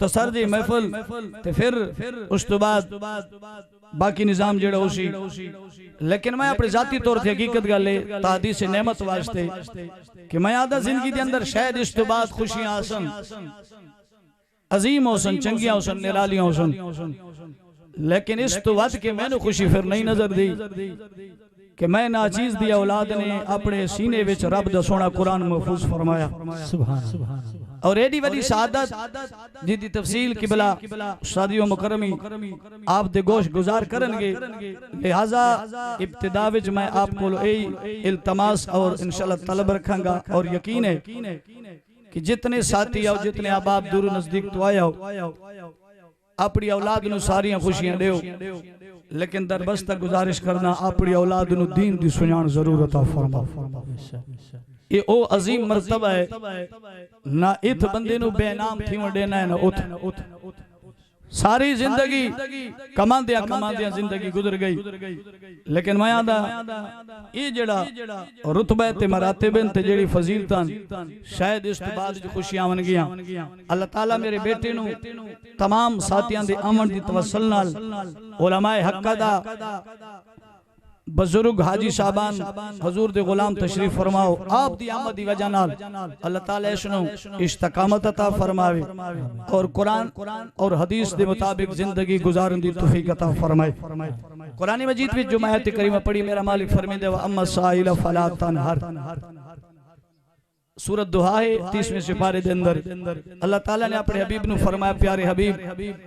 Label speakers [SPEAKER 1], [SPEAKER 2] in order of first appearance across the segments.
[SPEAKER 1] मुख्तसर जी महफिल ते फिर उस तो बाद बाकी निजाम जेड़ा उसी। लेकिन मैं अपने जाती तौर पर हकीकत गल तादी से नेमत वास्ते कि मैं आदा जिंदगी के अंदर शायद इस तो बाद खुशियां आसन, अजीम होसन, चंगियां होसन, निरालियां होसन, लेकिन इस तो वध के मैंने खुशी फिर नहीं नजर दी कि मैं नाचीज दी औलाद ने अपने सीने विच रब दा सोना कुरान महफूज फरमाया। और एडी वडी शहादत जिदी तफसील किबला शादियों मुकरमी आप दे गोश गुजार करनगे। लिहाजा इब्तिदा विच मैं आपको इल्तमास और इंशाअल्लाह तलब रखांगा और यकीन है कि जितने साथी और जितने अहबाब दूर नजदीक तो आया हो अपनी औलाद नू सारियां खुशियां देओ, लेकिन दरबस तक गुजारिश करना अपनी औलाद नू दीन दी सुजान जरूर अता फरमा। ये ओ अजीम मर्तबा है ना इत बंदे नू बेनाम थी देना है ना उठ। सारी जिंदगी कमांदिया जिंदगी गुजर गई, लेकिन मैं आदा ये जड़ा रुतबा ते मरातिब ते जेड़ी फजीलतां शायद इस तो बाद खुशियां बन गया। अल्लाह ताला मेरे बेटे नू तमाम साथियां दे आमन दी तवस्सुल नाल उलमाए हक्का दा बुजुर्ग हाजी साहबान हजूर दे गुलाम तशरीफ फरमाओ। आप दी आमद दी वजह नाल अल्लाह ताला इसनु इस्तकामत अता फरमावे और कुरान और हदीस दे मुताबिक जिंदगी गुजारन दी तौफीक अता फरमाए। कुरान मजीद में जो आयत करीमा पढ़ी मेरा मालिक फरमाते व अम्मा साइल फला तनहर, सूरत दुहा है 30वें सिपारे दे अंदर अल्लाह ताला ने अपने हबीब नु फरमाया प्यारे हबीब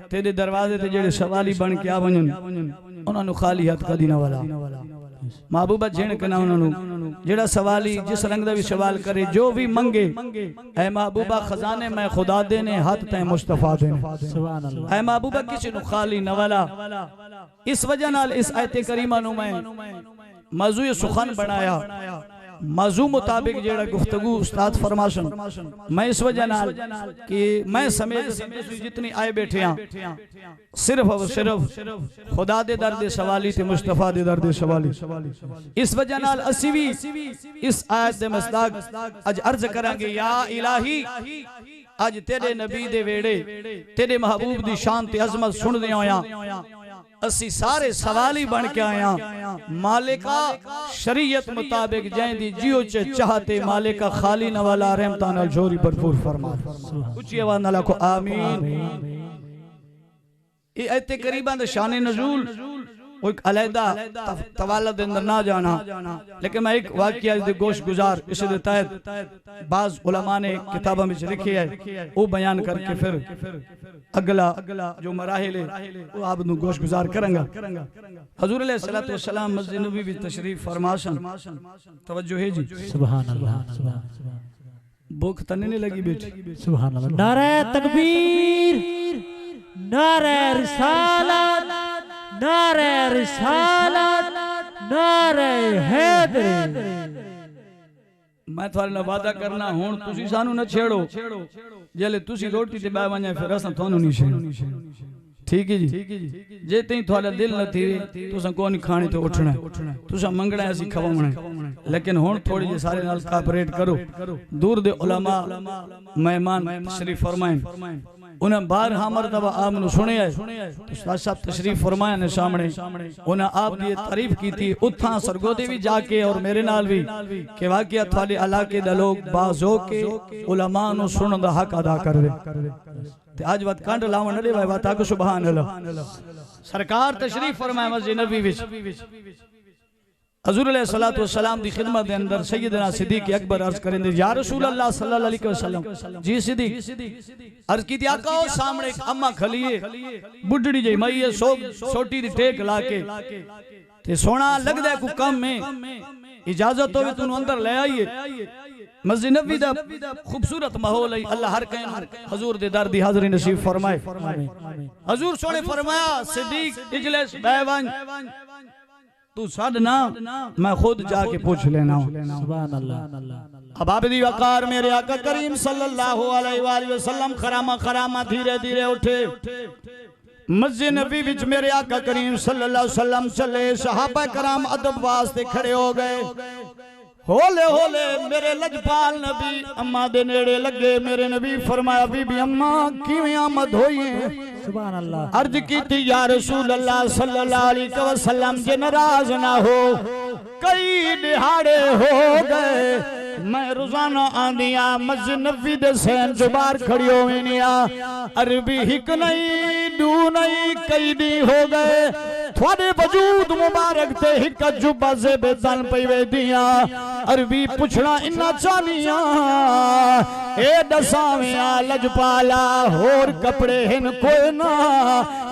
[SPEAKER 1] तेरे दरवाजे ते जेड़े सवाली बन के आवण उन्हां नु खाली हाथ कदी ना वाला। महबूबा झिणक ना उन्हां जेड़ा सवाली जिस रंग दा भी सवाल करे जो भी मंगे ऐ महबूबा खजाने मैं खुदा दे ने हाथ तै मुस्तफा दे सुभान अल्लाह। ऐ महबूबा किसी नु खाली ना वाला। इस वजह नाल इस आयत करीमा नु मैं मौजू सुखन बनाया। मौजू मुताबिक जेड़ा गुफ्तगू उस्ताद फरमासन मैं इस वजह नाल कि मैं समेत जितनी आए बैठे हैं सिर्फ और सिर्फ खुदा दे दर दे सवाली ते मुस्तफा दे दर दे सवाली। इस वजह नाल असी भी इस आयत दे मसदाक अज अर्ज करांगे या इलाही अज तेरे नबी दे वेड़े तेरे महबूब दी शान ते अजमत सुनदे होया असी सारे सवाली बन के आया। मालिका शरीयत मुताबिक जैंदी जियो चे चाहते मालिका खाली न वाला रहमता नाल जोरी भरपूर फरमा। ऊंची आवाज नाल को आमीन। ये आयत करीबा दे शान नज़ूल एक अलहदा तवाला दे अंदर ना जाना, लेकिन मैं एक वाकया दे गोश गुजार इस दे तहत बाज उलमा ने किताबों में लिखे है वो बयान करके फिर अगला जो मराहिल है वो आप नु गोश गुजार करेंगा। हुजूर अलैहिस्सलातु वस्सलाम मस्जिद नबवी में तशरीफ फरमासन तवज्जो है जी सुभान अल्लाह। भूख तने नहीं लगी बेटी सुभान अल्लाह।
[SPEAKER 2] नारे तकबीर, नारे रिसालत, नारे रिसालत, नारे हैदरी।
[SPEAKER 1] मैं थारे नाल वादा करना हुण तुसी सानू न छेड़ो जेले तुसी रोटी ते बह वने फिर असां थानू नहीं छेड़ो। ठीक है जी। जे तई थारा दिल न थी तुसा कोनी खानी तो उठना तुसा मंगना असी खवावना, लेकिन हुण थोड़ी जे सारे नाल कोऑपरेट करो। दूर दे उलमा मेहमान तशरीफ फरमाए उन्हें बार हमर दवा आपने सुने उस्ताद साहब तशरीफ फरमाया ने सामने उन्हें आप दी तारीफ की थी उथा सरगोदे भी जाके और मेरे नाल भी कि वाकया थाले इलाके दे लोग बाज़ो के उलमा नु सुनन दा हक अदा कर दे ते आज बात कंड लावन दे भाई बात को सुभान अल्लाह। सरकार तशरीफ फरमाया मस्जिद नबवी विच हजूर अलैहिस्सलातु वस्सलाम दी खिदमत दे अंदर सैयदना सिद्दीक अकबर अर्ज करेंदे या रसूल अल्लाह सल्लल्लाहु अलैहि वसल्लम जी सिद्दीक अर्ज की आका ओ सामने एक अम्मा खली है बुढ़ड़ी जई मई है छोटी दी टेक लाके ते सोना लगदा को कम में इजाजत होवे तू अंदर ले आइए। मस्जिद नबवी दा खूबसूरत माहौल है अल्लाह हर कहीं हजूर दे दर दी हाज़री नसीब फरमाए। हजूर सोने फरमाया सिद्दीक इजलिस बैवन तू साध ना मैं खुद जाके पूछ लेना सुभान अल्लाह। अब आबदी वकार मेरे आका करीम सल्लल्लाहु अलैहि वसल्लम खरामा धीरे धीरे उठे मस्जिद नबी विच मेरे आका करीम सल्लल्लाहु अलैहि वसल्लम चले। सहाबा कराम अदब वास्ते खड़े हो गए। होले होले मेरे लजपाल नबी अम्मा दे नेड़े लगे। मेरे नबी फरमाया बीबी अम्मा किवें आमद होई है?
[SPEAKER 2] सुभान अल्लाह।
[SPEAKER 1] अर्ज की थी या रसूल अल्लाह सल्लल्लाहु अलैहि वसल्लम जे नाराज ना हो, कई दिहाड़े हो गए मैं रोजाना आंदिया मस्जिद नबी दे सैन जो बाहर खड़ी होवेनिया। अरबी हिक नहीं दू नहीं कई दी हो गए थोड़े वजूद मुबारक ते हिक जुब्बा से बेतन पई वेदिया। अरबी पुछना इन्ना चानिया ए दसाविया लजपाला होर कपड़े हिन कोई ना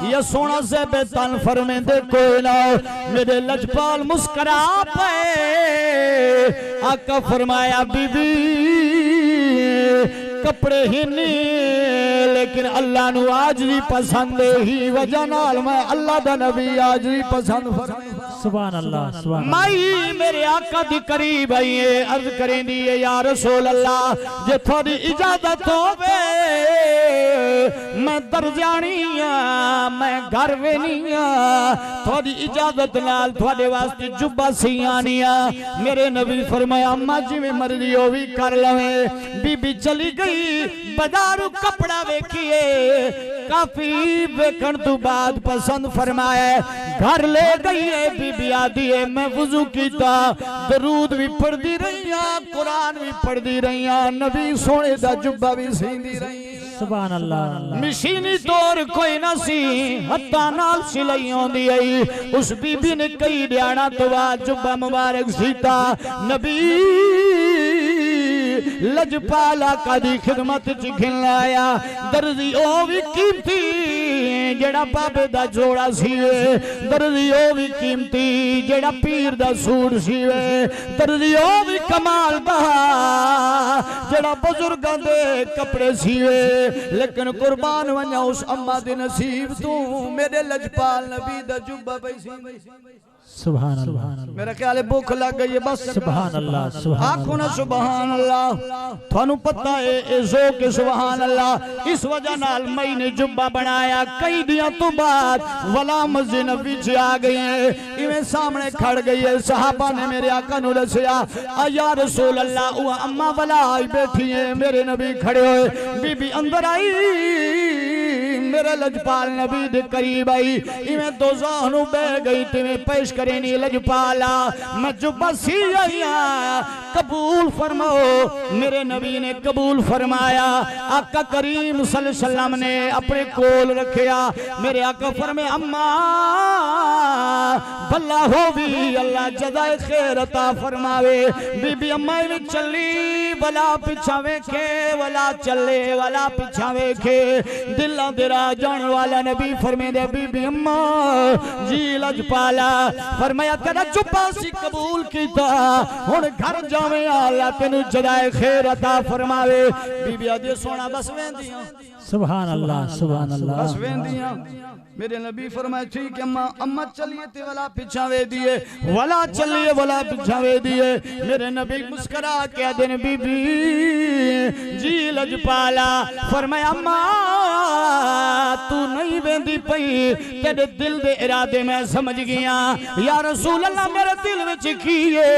[SPEAKER 1] या सोना से बेतन फरमेंदे कोई ना। मेरे लजपाल मुस्कुरा पे आका फरमाया बीबी कपड़े ही नहीं लेकिन अल्लाह नु आज भी पसंद ही वजह नाल मैं अल्लाह दा नबी आज भी पसंद फरमाया।
[SPEAKER 2] सुभान अल्लाह सुभान
[SPEAKER 1] माई मेरे आका दी करीब आई है अर्ज करेंदी है या रसूल अल्लाह जे थोड़ी इजाजत होवे मैं दर जानिया मैं घर वेनिया थोड़ी इजाजत नाल थोड़े वास्ते जुब्बा सियानिया। मेरे नबी फरमाया अम्मा जिवें मर्जी हो भी कर लवे। बीबी चली गई बाजारू कपड़ा वेखिए काफी वेखण तो बाद पसंद फरमाया घर ले गई है। बीबी आदि है मैं वुजू कीता दरूद भी पढ़दी रही कुरान भी पढ़दी रही नबी सोने दा जुब्बा भी सींदी रही।
[SPEAKER 2] सुभान अल्लाह।
[SPEAKER 1] मशीनी तौर कोई ना सी हत्था नाल सिलाई होंदी आई। उस बीबी ने कई दिहाड़ा तो बाद जुब्बा मुबारक सीता। नबी लजपाला कदी खिदमत च खिलाया दर्जी ओ भी कीमती जेड़ा बाबे दा जोड़ा सीवे दर्जी ओ भी कीमती जेड़ा पीर दा सूट सीवे दर्जी ओ भी कमाल दा जेड़ा बुजुर्गां दे कपड़े सीवे। लेकिन कुर्बान वना उस अम्मा दे नसीब तू मेरे लजपाल नबी दा जुब्बा पई सी।
[SPEAKER 2] सुभान अल्लाह।
[SPEAKER 1] मेरा ख्याल है भूख लग गई है बस
[SPEAKER 2] सुभान अल्लाह
[SPEAKER 1] आखो ना सुभान अल्लाह। थानू पता है ए जो के सुभान अल्लाह इस वजह नाल मई ने जुब्बा बनाया कई दिनों तो बाद वला मस्जिद नबी च आ गई है इवें सामने खड़ गई है। सहाबा ने मेरे आका नु दसया या रसूल अल्लाह वो अम्मा वला आई बैठी है। मेरे नबी खड़े हुए बीबी अंदर आई मेरे लजपाल नबी दे करीब आई इवें दो ज़ाहनु बह गई तिवें पेश करेनी लजपाला मैं जुब्बा सी आया कबूल फरमाओ। मेरे नबी ने कबूल फरमाया। आका करीम सल्लल्लाहु अलैहि वसल्लम ने अपने कोल रखिया। मेरे आका फरमाए अम्मा भला हो भी अल्लाह जज़ाए खैर अता फरमावे। बीबी अम्मा में चली वला पिछा वेखे वला चले वला पिछा वेखे दिला तेरा जाने वाला नबी फरमाए बीबी अम्मा जी लजपाला फरमाया तेरा जुब्बा सी कबूल कीता हुण घर जावे अल्लाह तेनु जज़ाए खैर अता फरमावे। बीबी आदि सोना बस वेंदियां
[SPEAKER 2] सुभान अल्लाह सुभान अल्लाह
[SPEAKER 1] बस वेंदियां। मेरे नबी फरमाया ठीक है अम्मा अम्मा चलिए ते वाला पिछावे दिए वाला चलिए वाला पिछावे दिए। मेरे नबी मुस्कुरा के दिन बीबी जी लजपाला फरमाया अम्मा तू नहीं वेंदी पई तेरे दिल दे इरादे मैं समझ गया या रसूल अल्लाह मेरे दिल विच की है।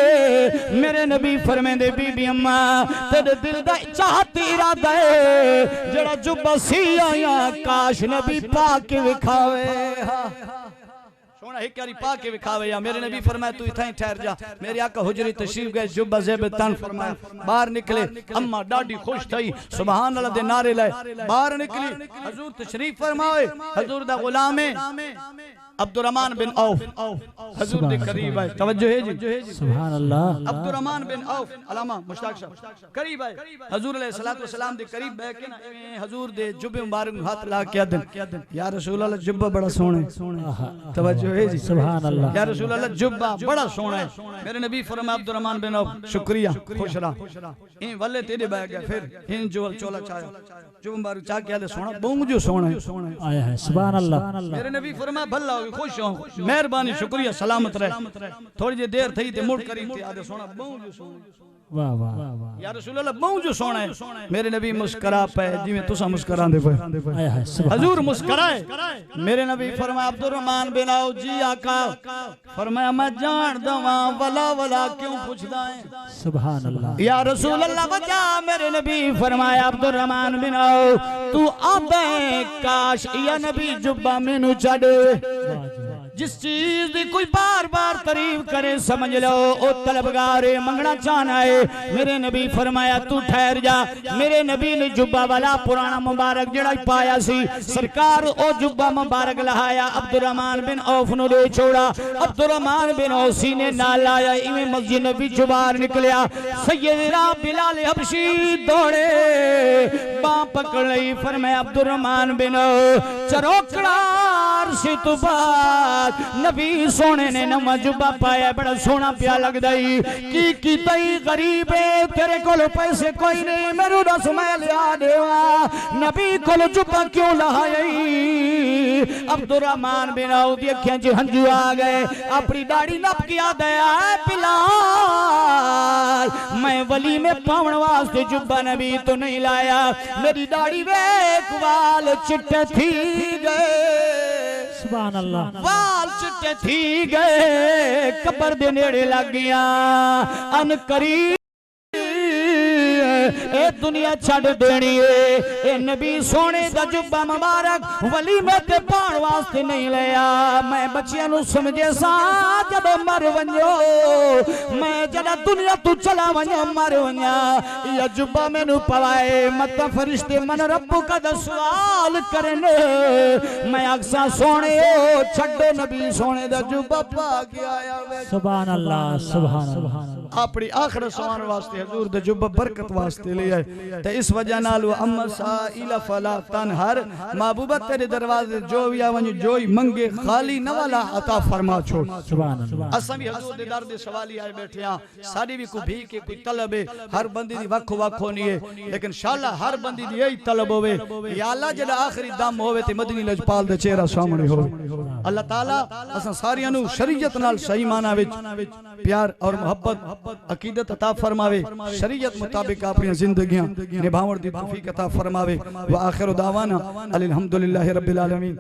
[SPEAKER 1] मेरे नबी फरमांदे बीबी अम्मा तेरे दिल दा चाहत इरादा है जेड़ा जुब्बा सी आया काश नबी पाक के विखावे सोना एक कारी पाक के विखावे। या मेरे नबी फरमाया तू इथां ही ठहर जा। मेरे आका हुजरी तशरीफ गए जुब्बा ज़ेब तन फरमाया बाहर निकले अम्मा डाडी खुश थई सुभान अल्लाह दे नारे लाए बाहर निकली हुजूर तशरीफ फरमाए। हुजूर दा गुलाम है अब्दुर्रहमान बिन औफ हुजूर दे करीब आए तवज्जो है जी
[SPEAKER 2] सुभान अल्लाह।
[SPEAKER 1] अब्दुर्रहमान बिन औफ अलामा मुश्ताक साहब करीब आए हुजूर अलैहि सलातो सलाम दे करीब बैठ के ना हुजूर दे जुब्बे मुबारक हाथ ला के अदन या रसूल अल्लाह जुब्बा बड़ा सोहना तवज्जो है जी सुभान अल्लाह या रसूल अल्लाह जुब्बा बड़ा सोहना है। मेरे नबी फरमाया अब्दुर्रहमान बिन औफ शुक्रिया खुश रहा इन वल्ले तेरे बैठ गया फिर इन जो चोला चाया जो मुबारक चा के सोना बोंग जो सोहना है
[SPEAKER 2] आया है सुभान अल्लाह।
[SPEAKER 1] मेरे नबी फरमाया भला खुश हो मेहरबानी शुक्रिया सलामत रहे। थोड़ी जी देर थई ते मुड़ करी ते आदे सोना बोंग जो सोना
[SPEAKER 2] वाह वाह वाह
[SPEAKER 1] या रसूल अल्लाह बहु जो सोना है मेरे नबी मुस्कुरा पे जिवें तुसा मुस्कुरांदे पे
[SPEAKER 2] आया है सुभान
[SPEAKER 1] हजूर मुस्कुराए मेरे नबी फरमाया अब्दुर्रहमान बिन औफ जी आका फरमाया मैं जान दवा वला वला क्यों पूछदा है
[SPEAKER 2] सुभान अल्लाह
[SPEAKER 1] या रसूल अल्लाह बचा मेरे नबी फरमाया अब्दुर्रहमान बिन औफ तू आबे काश या नबी जुब्बा मेनू छड़ जिस चीज की कोई बार बार तारीफ करे समझ लो ओ तलबगार मंगना चाहना है मेरे नबी फरमाया तू ठहर जा मेरे नबी ने जुब्बा वाला पुराना मुबारक जड़ा पाया सी सरकार ओ जुब्बा मुबारक लहाया अब्दुर्रहमान बिन औफ नु ले छोड़ा अब्दुर्रहमान बिन औफ सीने नाल आया इवें मस्जिद नबी जुबार निकलिया सैयदना बिलाल हबशी दौड़े बां पकड़ लई फरमाया अब्दुर्रहमान बिन औफ चरोकड़ा से तो बात नबी सोने ने नवा जुब्बा पाया बड़ा सोना पिया लगदा की तई गरीब है तेरे कोल पैसे कोई नहीं मेरू दस मैं लिया देवा नबी कोल जुब्बा क्यों लहाई अब्दुर्रहमान बिन औफ दी अखियां च हंजू आ गए अपनी दाढ़ी नप के दया बिलाल मैं वली में पावन वास्ते जुब्बा नबी तो नहीं लाया मेरी दाढ़ी वेख वाल चिट्टे थी गए
[SPEAKER 2] सुभान अल्लाह
[SPEAKER 1] वाल चिट्टे थी गए कब्र दे नेड़े लग गया अन करी ए दुनिया छड़ देनी है ए नबी सोने दा जुब्बा मुबारक वली में ते पाण वास्ते नहीं लिया मैं बच्चियां नु समझे सा जब मर वंजो मैं जदा दुनिया तू चला वंजा मर वंजा या जुब्बा मैनू पवाए मत फरिश्ते मन रब्बू का सवाल करने मैं अक्सा सोने छड्डो नबी सोने दा जुब्बा पा के आया
[SPEAKER 2] सुभान अल्लाह सुभान अल्लाह
[SPEAKER 1] अपनी आखिर सवान वास्ते हजूर दे जुब्बा बरकत वास्ते ले आए ते इस वजह नाल अम्मा साइला फला तनहर महबूबा तेरे दरवाजे जो भी आवन जो ही मंगे खाली न वाला अता फरमा छोड़
[SPEAKER 2] सुभान अल्लाह
[SPEAKER 1] असां भी हजूर दे दर दे सवाली आए बैठे हां साडी भी कोई भी के कोई तलब है हर बंदी दी वक् वक् होनी है लेकिन इंशाअल्लाह हर बंदी दी यही तलब होवे या अल्लाह जड़ा आखिरी दम होवे ते मदनी लजपाल दे चेहरा सामने होवे अल्लाह ताला असां सारियां नु शरीयत नाल सही माना विच प्यार और मोहब्बत अकीदत अता फरमावे शरीयत मुताबिक अपनी जिंदगियां निभावण दी तौफीक अता फरमावे व आखिर दावाना अल्हम्दुलिल्लाहि रब्बिल आलमीन।